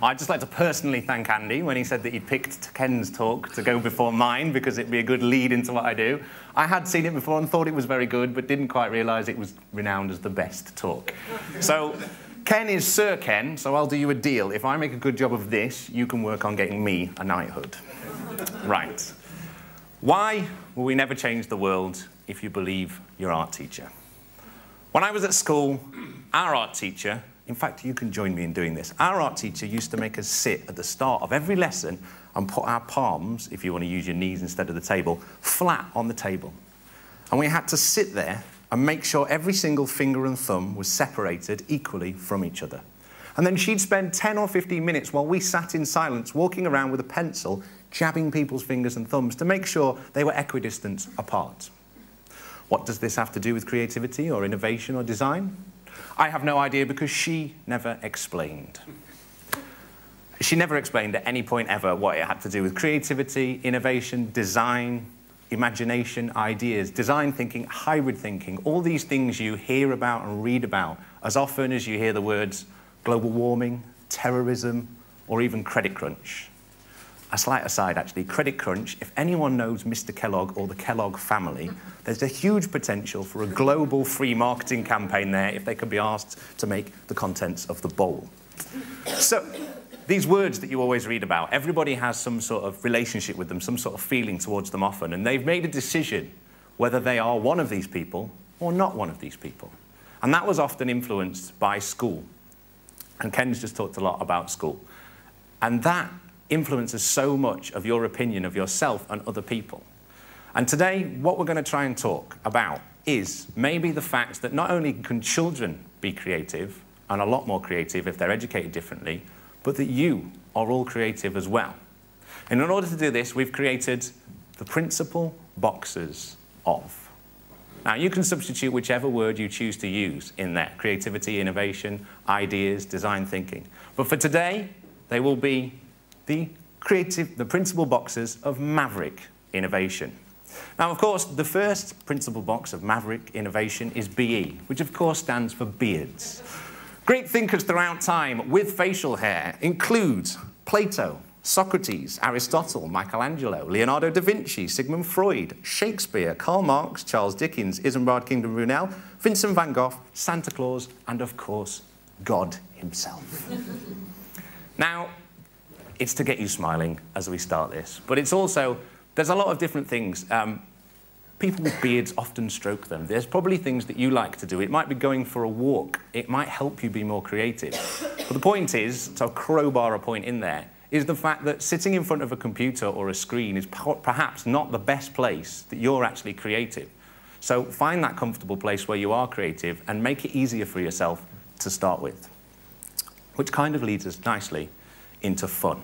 I'd just like to personally thank Andy when he said that he picked Ken's talk to go before mine because it'd be a good lead into what I do. I had seen it before and thought it was very good, but didn't quite realise it was renowned as the best talk. So Ken is Sir Ken, so I'll do you a deal. If I make a good job of this, you can work on getting me a knighthood. Right. Why will we never change the world if you believe your art teacher? When I was at school, our art teacher, in fact, you can join me in doing this, our art teacher used to make us sit at the start of every lesson and put our palms, if you want to use your knees instead of the table, flat on the table. And we had to sit there and make sure every single finger and thumb was separated equally from each other. And then she'd spend 10 or 15 minutes while we sat in silence walking around with a pencil, jabbing people's fingers and thumbs to make sure they were equidistant apart. What does this have to do with creativity or innovation or design? I have no idea because she never explained. She never explained at any point ever what it had to do with creativity, innovation, design, imagination, ideas, design thinking, hybrid thinking, all these things you hear about and read about as often as you hear the words global warming, terrorism, or even credit crunch. A slight aside, actually, credit crunch, if anyone knows Mr. Kellogg or the Kellogg family, there's a huge potential for a global free marketing campaign there if they could be asked to make the contents of the bowl. So, these words that you always read about, everybody has some sort of relationship with them, some sort of feeling towards them often, and they've made a decision whether they are one of these people or not one of these people. And that was often influenced by school. And Ken's just talked a lot about school. And that influences so much of your opinion of yourself and other people. And today, what we're going to try and talk about is maybe the fact that not only can children be creative, and a lot more creative if they're educated differently, but that you are all creative as well. And in order to do this, we've created the principal boxes of. Now, you can substitute whichever word you choose to use in there: creativity, innovation, ideas, design thinking. But for today, they will be the principal boxes of maverick innovation. Now, of course, the first principal box of maverick innovation is BE, which of course stands for beards. Great thinkers throughout time with facial hair include Plato, Socrates, Aristotle, Michelangelo, Leonardo da Vinci, Sigmund Freud, Shakespeare, Karl Marx, Charles Dickens, Isambard Kingdom Brunel, Vincent van Gogh, Santa Claus, and of course, God himself. Now, it's to get you smiling as we start this, but it's also, there's a lot of different things. People with beards often stroke them. There's probably things that you like to do. It might be going for a walk. It might help you be more creative. But the point is, to crowbar a point in there, is the fact that sitting in front of a computer or a screen is perhaps not the best place that you're actually creative. So find that comfortable place where you are creative and make it easier for yourself to start with. Which kind of leads us nicely into fun.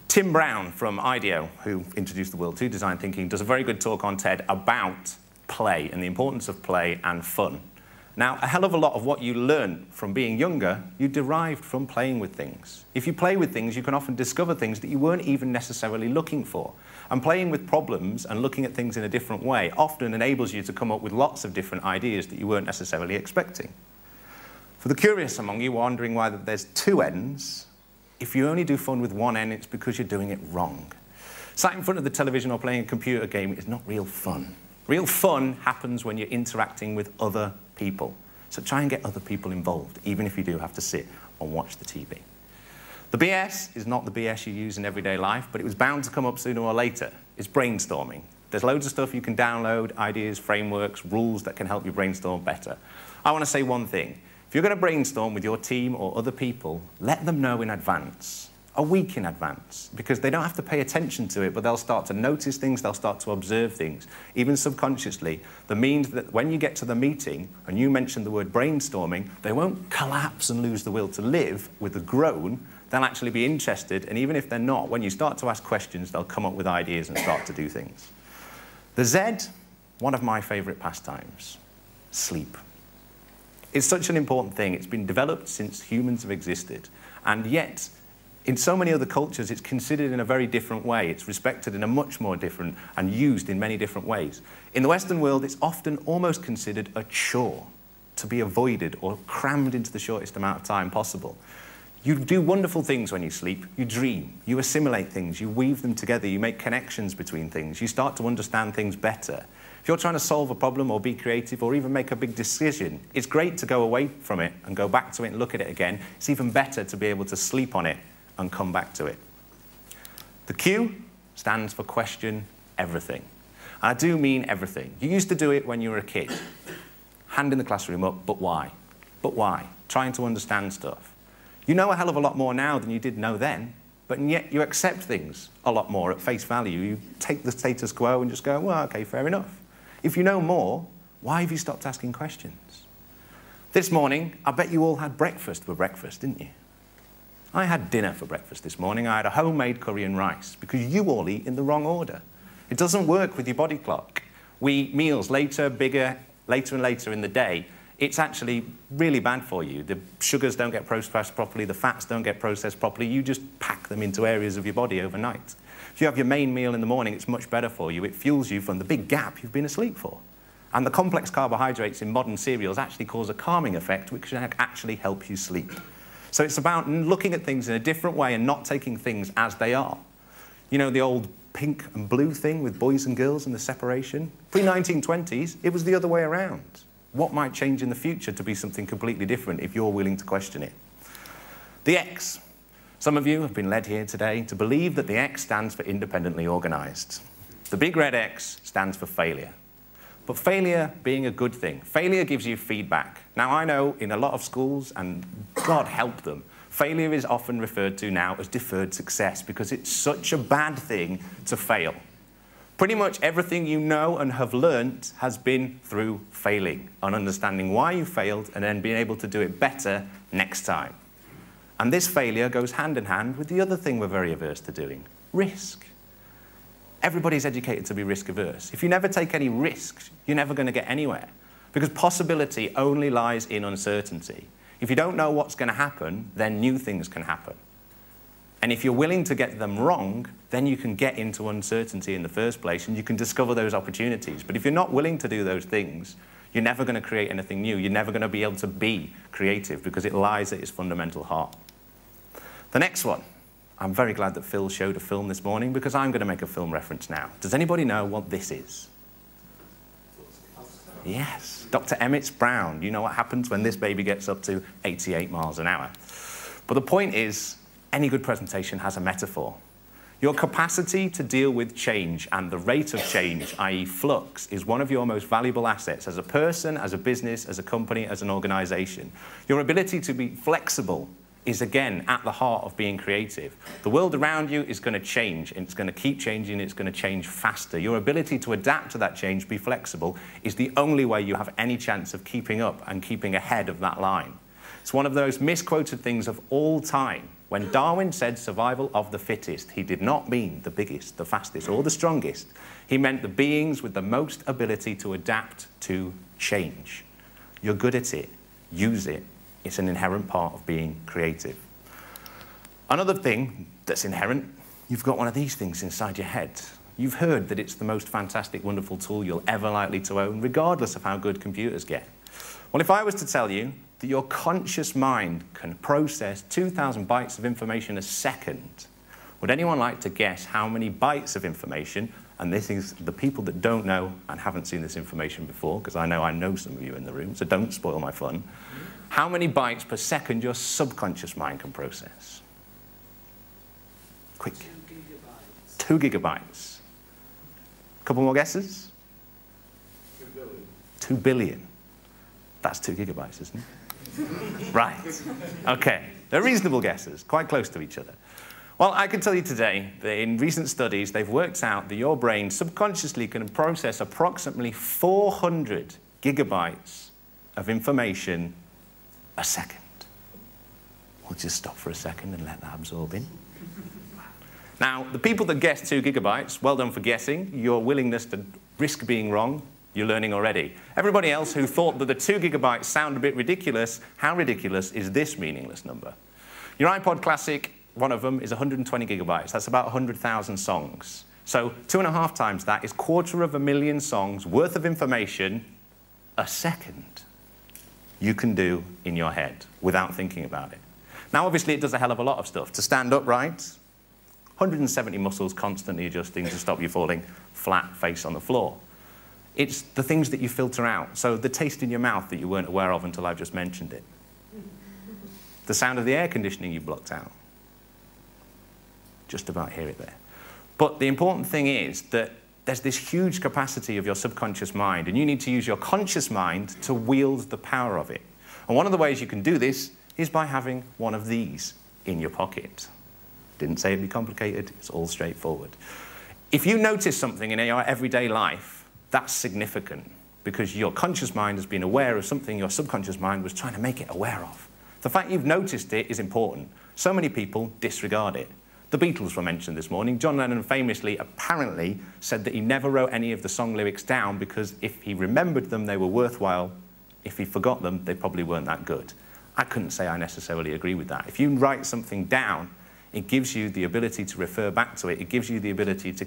Tim Brown from IDEO, who introduced the world to design thinking, does a very good talk on TED about play and the importance of play and fun. Now, a hell of a lot of what you learn from being younger, you derived from playing with things. If you play with things, you can often discover things that you weren't even necessarily looking for. And playing with problems and looking at things in a different way often enables you to come up with lots of different ideas that you weren't necessarily expecting. For the curious among you wondering why there's two ends, if you only do fun with one end, it's because you're doing it wrong. Sat in front of the television or playing a computer game is not real fun. Real fun happens when you're interacting with other people. So try and get other people involved, even if you do have to sit and watch the TV. The BS is not the BS you use in everyday life, but it was bound to come up sooner or later. It's brainstorming. There's loads of stuff you can download, ideas, frameworks, rules that can help you brainstorm better. I want to say one thing. If you're going to brainstorm with your team or other people, let them know in advance, a week in advance, because they don't have to pay attention to it, but they'll start to notice things, they'll start to observe things, even subconsciously. That means that when you get to the meeting and you mention the word brainstorming, they won't collapse and lose the will to live with a groan. They'll actually be interested, and even if they're not, when you start to ask questions, they'll come up with ideas and start to do things. The Z, one of my favorite pastimes, sleep. It's such an important thing. It's been developed since humans have existed. And yet, in so many other cultures, it's considered in a very different way. It's respected in a much more different and used in many different ways. In the Western world, it's often almost considered a chore to be avoided or crammed into the shortest amount of time possible. You do wonderful things when you sleep. You dream. You assimilate things. You weave them together. You make connections between things. You start to understand things better. If you're trying to solve a problem or be creative or even make a big decision, it's great to go away from it and go back to it and look at it again. It's even better to be able to sleep on it and come back to it. The Q stands for question everything. And I do mean everything. You used to do it when you were a kid. Hand in the classroom up, but why? But why? Trying to understand stuff. You know a hell of a lot more now than you did know then, but yet you accept things a lot more at face value. You take the status quo and just go, well, okay, fair enough. If you know more, why have you stopped asking questions? This morning, I bet you all had breakfast for breakfast, didn't you? I had dinner for breakfast this morning. I had a homemade curry and rice, because you all eat in the wrong order. It doesn't work with your body clock. We eat meals later, bigger, later and later in the day. It's actually really bad for you. The sugars don't get processed properly, the fats don't get processed properly. You just pack them into areas of your body overnight. If you have your main meal in the morning, it's much better for you. It fuels you from the big gap you've been asleep for. And the complex carbohydrates in modern cereals actually cause a calming effect, which can actually help you sleep. So it's about looking at things in a different way and not taking things as they are. You know the old pink and blue thing with boys and girls and the separation? Pre-1920s, it was the other way around. What might change in the future to be something completely different if you're willing to question it? The X. Some of you have been led here today to believe that the X stands for independently organised. The big red X stands for failure. But failure being a good thing. Failure gives you feedback. Now, I know in a lot of schools, and God help them, failure is often referred to now as deferred success because it's such a bad thing to fail. Pretty much everything you know and have learnt has been through failing and understanding why you failed and then being able to do it better next time. And this failure goes hand in hand with the other thing we're very averse to doing, risk. Everybody's educated to be risk averse. If you never take any risks, you're never going to get anywhere because possibility only lies in uncertainty. If you don't know what's going to happen, then new things can happen. And if you're willing to get them wrong, then you can get into uncertainty in the first place and you can discover those opportunities. But if you're not willing to do those things, you're never going to create anything new. You're never going to be able to be creative because it lies at its fundamental heart. The next one. I'm very glad that Phil showed a film this morning because I'm going to make a film reference now. Does anybody know what this is? Yes, Dr. Emmett Brown. You know what happens when this baby gets up to 88 miles an hour. But the point is, any good presentation has a metaphor. Your capacity to deal with change and the rate of change, i.e. flux, is one of your most valuable assets as a person, as a business, as a company, as an organisation. Your ability to be flexible is, again, at the heart of being creative. The world around you is going to change, and it's going to keep changing, it's going to change faster. Your ability to adapt to that change, be flexible, is the only way you have any chance of keeping up and keeping ahead of that line. It's one of those misquoted things of all time. When Darwin said survival of the fittest, he did not mean the biggest, the fastest, or the strongest. He meant the beings with the most ability to adapt to change. You're good at it. Use it. It's an inherent part of being creative. Another thing that's inherent, you've got one of these things inside your head. You've heard that it's the most fantastic, wonderful tool you'll ever likely to own, regardless of how good computers get. Well, if I was to tell you that your conscious mind can process 2,000 bytes of information a second, would anyone like to guess how many bytes of information, and this is the people that don't know and haven't seen this information before, because I know some of you in the room, so don't spoil my fun, how many bytes per second your subconscious mind can process? Quick. 2 gigabytes. A couple more guesses? 2 billion. 2 billion. That's 2 gigabytes, isn't it? Right. Okay. They're reasonable guesses, quite close to each other. Well, I can tell you today that in recent studies, they've worked out that your brain subconsciously can process approximately 400 gigabytes of information a second. We'll just stop for a second and let that absorb in. Now, the people that guessed 2 gigabytes, well done for guessing. Your willingness to risk being wrong, you're learning already. Everybody else who thought that the 2 gigabytes sound a bit ridiculous, how ridiculous is this meaningless number? Your iPod Classic, one of them, is 120 gigabytes. That's about 100,000 songs. So 2.5 times that is 250,000 songs worth of information a second you can do in your head without thinking about it. Now, obviously, it does a hell of a lot of stuff. To stand upright, 170 muscles constantly adjusting to stop you falling flat face on the floor. It's the things that you filter out. So the taste in your mouth that you weren't aware of until I've just mentioned it. The sound of the air conditioning you blocked out. Just about hear it there. But the important thing is that there's this huge capacity of your subconscious mind, and you need to use your conscious mind to wield the power of it. And one of the ways you can do this is by having one of these in your pocket. Didn't say it'd be complicated, it's all straightforward. If you notice something in your everyday life, that's significant because your conscious mind has been aware of something your subconscious mind was trying to make it aware of. The fact you've noticed it is important. So many people disregard it. The Beatles were mentioned this morning. John Lennon famously, apparently, said that he never wrote any of the song lyrics down because if he remembered them, they were worthwhile. If he forgot them, they probably weren't that good. I couldn't say I necessarily agree with that. If you write something down, it gives you the ability to refer back to it. It gives you the ability to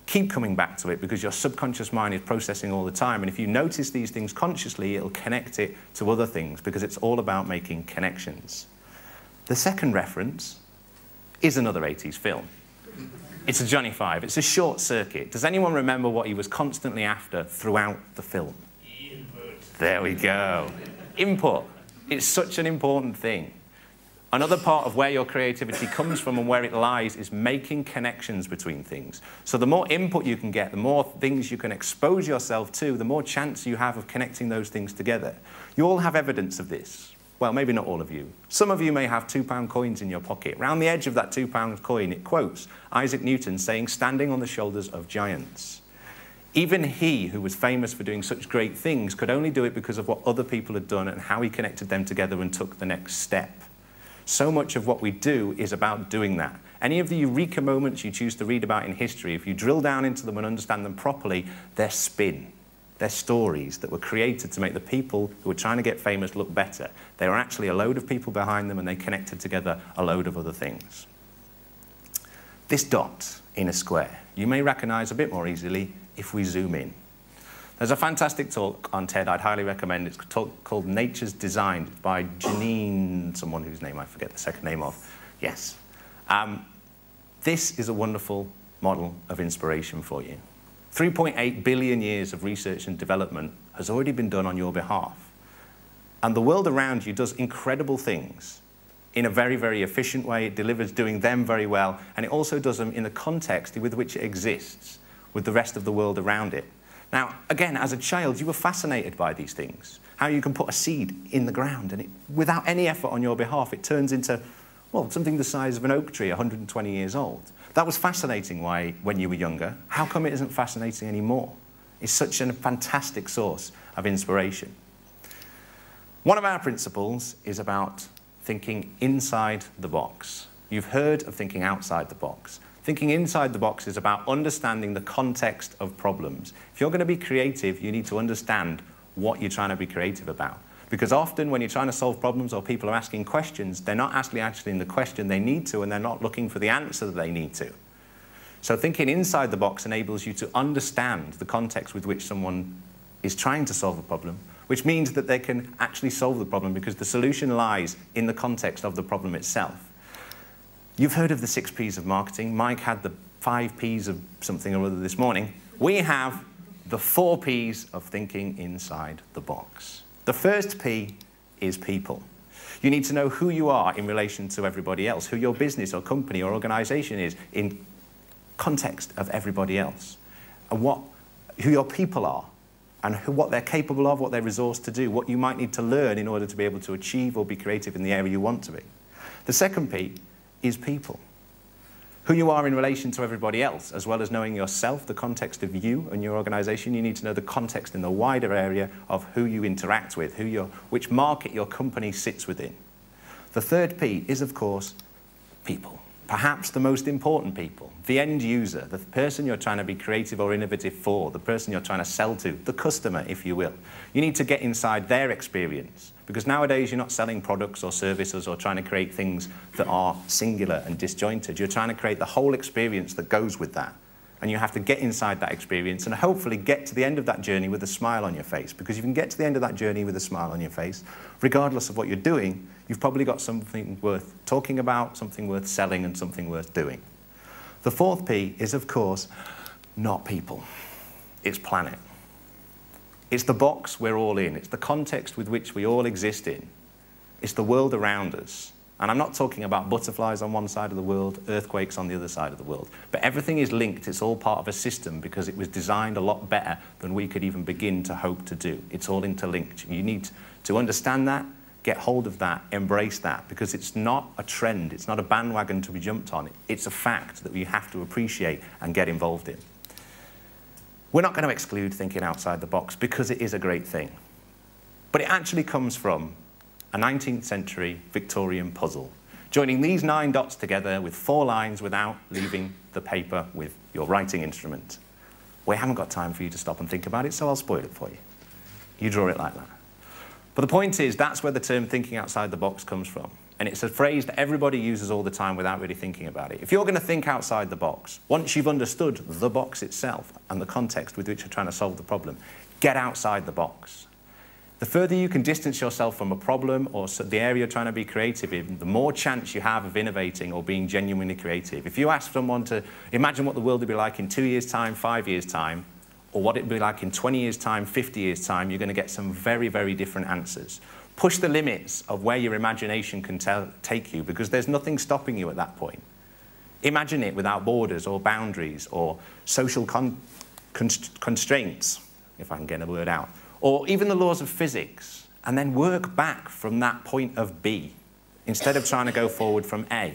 keep coming back to it because your subconscious mind is processing all the time. And if you notice these things consciously, it'll connect it to other things because it's all about making connections. The second reference is another 80s film. It's a Johnny 5. It's a short circuit. Does anyone remember what he was constantly after throughout the film? Input. There we go. Input. It's such an important thing. Another part of where your creativity comes from and where it lies is making connections between things. So the more input you can get, the more things you can expose yourself to, the more chance you have of connecting those things together. You all have evidence of this. Well, maybe not all of you. Some of you may have £2 coins in your pocket. Round the edge of that £2 coin, it quotes Isaac Newton saying, "Standing on the shoulders of giants." Even he, who was famous for doing such great things, could only do it because of what other people had done and how he connected them together and took the next step. So much of what we do is about doing that. Any of the eureka moments you choose to read about in history, if you drill down into them and understand them properly, they're spin. They're stories that were created to make the people who were trying to get famous look better. They were actually a load of people behind them and they connected together a load of other things. This dot in a square, you may recognize a bit more easily if we zoom in. There's a fantastic talk on TED I'd highly recommend. It's a talk called Nature's Design by Janine, someone whose name I forget the second name of. Yes. This is a wonderful model of inspiration for you. 3.8 billion years of research and development has already been done on your behalf. And the world around you does incredible things in a very, very efficient way. It delivers doing them very well, and it also does them in the context with which it exists, with the rest of the world around it. Now, again, as a child, you were fascinated by these things, how you can put a seed in the ground, and without any effort on your behalf, it turns into, well, something the size of an oak tree, 120 years old. That was fascinating when you were younger. How come it isn't fascinating anymore? It's such a fantastic source of inspiration. One of our principles is about thinking inside the box. You've heard of thinking outside the box. Thinking inside the box is about understanding the context of problems. If you're going to be creative, you need to understand what you're trying to be creative about. Because often when you're trying to solve problems or people are asking questions, they're not actually answering the question they need to, and they're not looking for the answer that they need to. So thinking inside the box enables you to understand the context with which someone is trying to solve a problem, which means that they can actually solve the problem because the solution lies in the context of the problem itself. You've heard of the 6 Ps of marketing. Mike had the 5 Ps of something or other this morning. We have the 4 Ps of thinking inside the box. The first P is people. You need to know who you are in relation to everybody else, who your business or company or organization is in context of everybody else, and who your people are, and what they're capable of, what they're resourced to do, what you might need to learn in order to be able to achieve or be creative in the area you want to be. The second P is people. Who you are in relation to everybody else, as well as knowing yourself, the context of you and your organization. You need to know the context in the wider area of who you interact with, which market your company sits within. The third P is, of course, people. Perhaps the most important people, the end user, the person you're trying to be creative or innovative for, the person you're trying to sell to, the customer, if you will. You need to get inside their experience, because nowadays you're not selling products or services or trying to create things that are singular and disjointed. You're trying to create the whole experience that goes with that. And you have to get inside that experience and hopefully get to the end of that journey with a smile on your face. Because if you can get to the end of that journey with a smile on your face, regardless of what you're doing, you've probably got something worth talking about, something worth selling, and something worth doing. The fourth P is, of course, not people. It's planet. It's the box we're all in. It's the context with which we all exist in. It's the world around us. And I'm not talking about butterflies on one side of the world, earthquakes on the other side of the world. But everything is linked. It's all part of a system because it was designed a lot better than we could even begin to hope to do. It's all interlinked. You need to understand that, get hold of that, embrace that, because it's not a trend. It's not a bandwagon to be jumped on. It's a fact that we have to appreciate and get involved in. We're not going to exclude thinking outside the box because it is a great thing. But it actually comes from a 19th century Victorian puzzle, joining these 9 dots together with 4 lines without leaving the paper with your writing instrument. We haven't got time for you to stop and think about it, so I'll spoil it for you. You draw it like that. But the point is, that's where the term thinking outside the box comes from. And it's a phrase that everybody uses all the time without really thinking about it. If you're going to think outside the box, once you've understood the box itself and the context with which you're trying to solve the problem, get outside the box. The further you can distance yourself from a problem or the area you're trying to be creative in, the more chance you have of innovating or being genuinely creative. If you ask someone to imagine what the world would be like in 2 years' time, 5 years' time, or what it would be like in 20 years' time, 50 years' time, you're going to get some very, very different answers. Push the limits of where your imagination can take you, because there's nothing stopping you at that point. Imagine it without borders or boundaries or social constraints, if I can get a word out, or even the laws of physics, and then work back from that point of B instead of trying to go forward from A.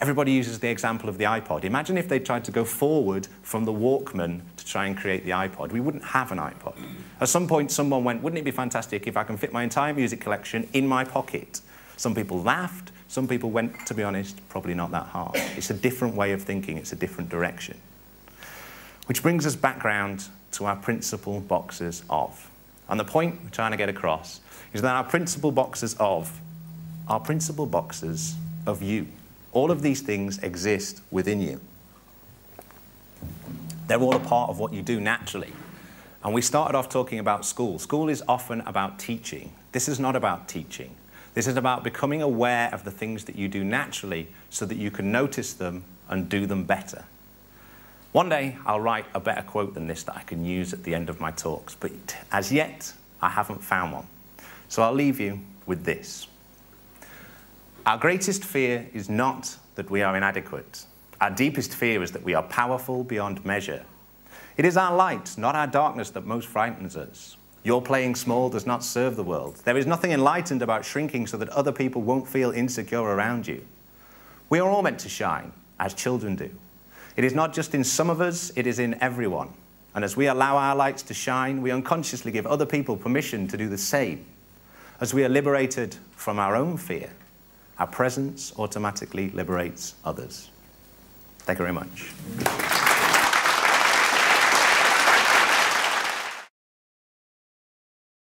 Everybody uses the example of the iPod. Imagine if they tried to go forward from the Walkman to try and create the iPod. We wouldn't have an iPod. At some point, someone went, wouldn't it be fantastic if I can fit my entire music collection in my pocket? Some people laughed. Some people went, to be honest, probably not that hard. It's a different way of thinking. It's a different direction. Which brings us back round to our principal boxes of. And the point we're trying to get across is that our principal boxes of are principal boxes of you. All of these things exist within you. They're all a part of what you do naturally. And we started off talking about school. School is often about teaching. This is not about teaching. This is about becoming aware of the things that you do naturally so that you can notice them and do them better. One day, I'll write a better quote than this that I can use at the end of my talks, but as yet, I haven't found one. So I'll leave you with this. Our greatest fear is not that we are inadequate. Our deepest fear is that we are powerful beyond measure. It is our light, not our darkness, that most frightens us. Your playing small does not serve the world. There is nothing enlightened about shrinking so that other people won't feel insecure around you. We are all meant to shine, as children do. It is not just in some of us, it is in everyone. And as we allow our lights to shine, we unconsciously give other people permission to do the same. As we are liberated from our own fear, our presence automatically liberates others. Thank you very much.